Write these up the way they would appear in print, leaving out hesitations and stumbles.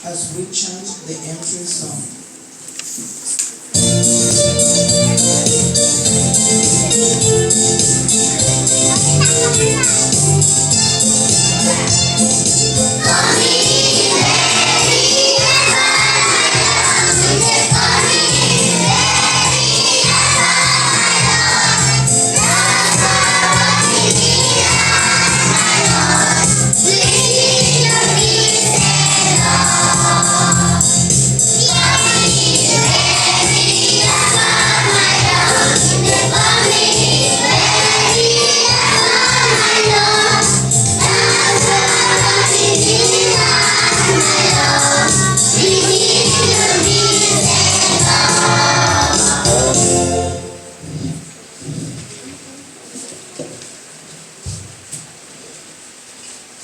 as we chant the entry song.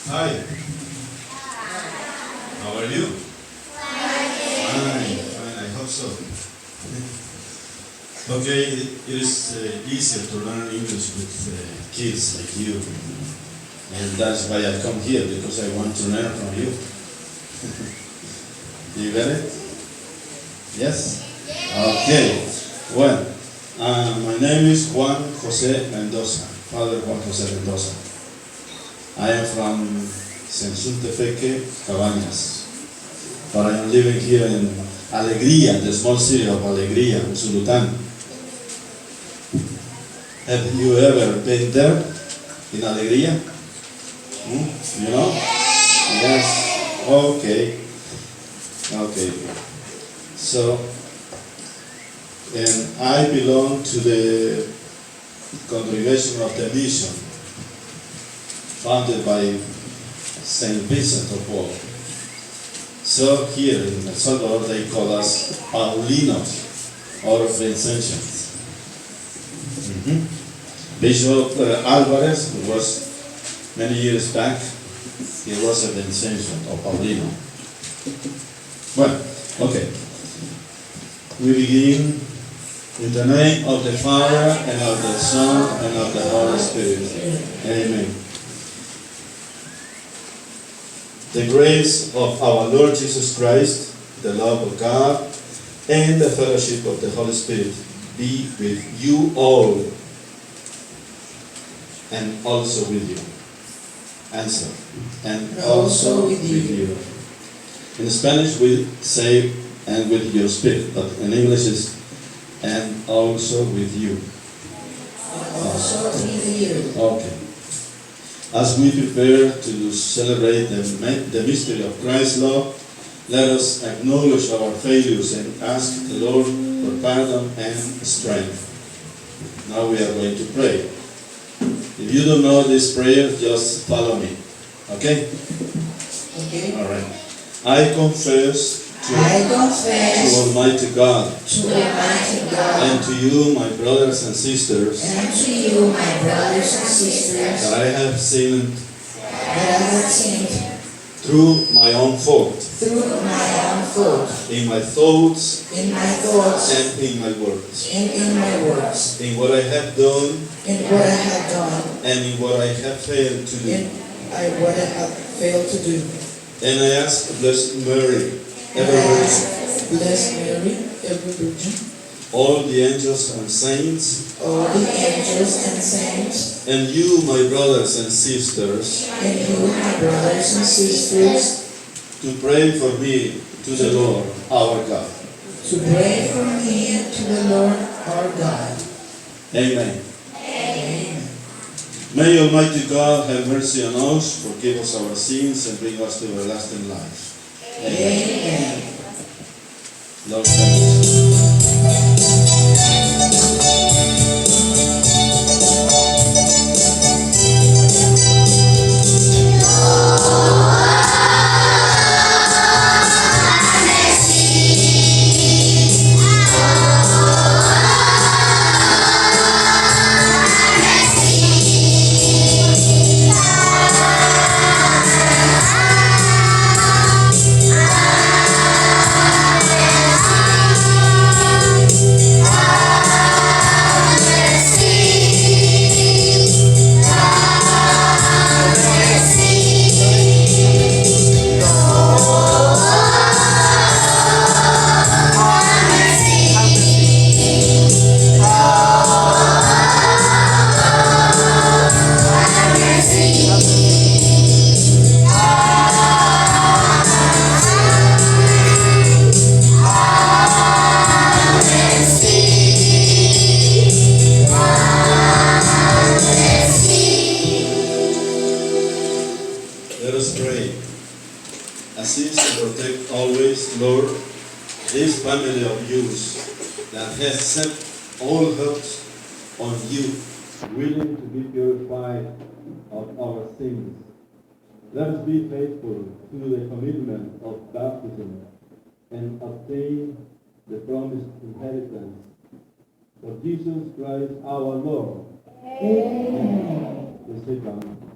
Hi. How are you? Fine, I hope so. Okay, it is easier to learn English with kids like you. And that's why I come here, because I want to learn from you. You get it? Yes? Okay. Well, my name is Juan Jose Mendoza, Father Juan Jose Mendoza. I am from Sensultefeque, Cabañas, but I am living here in Alegría, the small city of Alegría, Usulután. Have you ever been there, in Alegría? You know? Yes. Okay. Okay. So, and I belong to the congregation of the mission, founded by Saint Vincent of Paul. So here in El Salvador they call us Paulinos or Vincentians. Bishop Alvarez, who was many years back, he was a Vincentian or Paulino. Well, okay. We begin in the name of the Father and of the Son and of the Holy Spirit. Amen. The grace of our Lord Jesus Christ, the love of God, and the fellowship of the Holy Spirit be with you all, and also with you. Answer. And also with you. In Spanish we say, and with your spirit, but in English is, and also with you. Also with you. Okay. As we prepare to celebrate the mystery of Christ's love, let us acknowledge our failures and ask the Lord for pardon and strength. Now we are going to pray. If you don't know this prayer, just follow me. Okay? Okay. All right. I confess to Almighty God and to you, my brothers and sisters, that I have sinned through my own fault, in my thoughts and in my words, in what I have done and in what I have failed to do. And I ask Blessed Mary, ever Virgin, all the angels and saints, and you, my brothers and sisters, to pray for me to the Lord our God. Amen. May Almighty God have mercy on us, forgive us our sins, and bring us to everlasting life. Amen. Lord, thank Let us pray. Assist and protect always, Lord, this family of youth that has set all hopes on you, willing to be purified of our sins. Let us be faithful to the commitment of baptism and obtain the promised inheritance. For Jesus Christ our Lord. Amen. Let's sit down.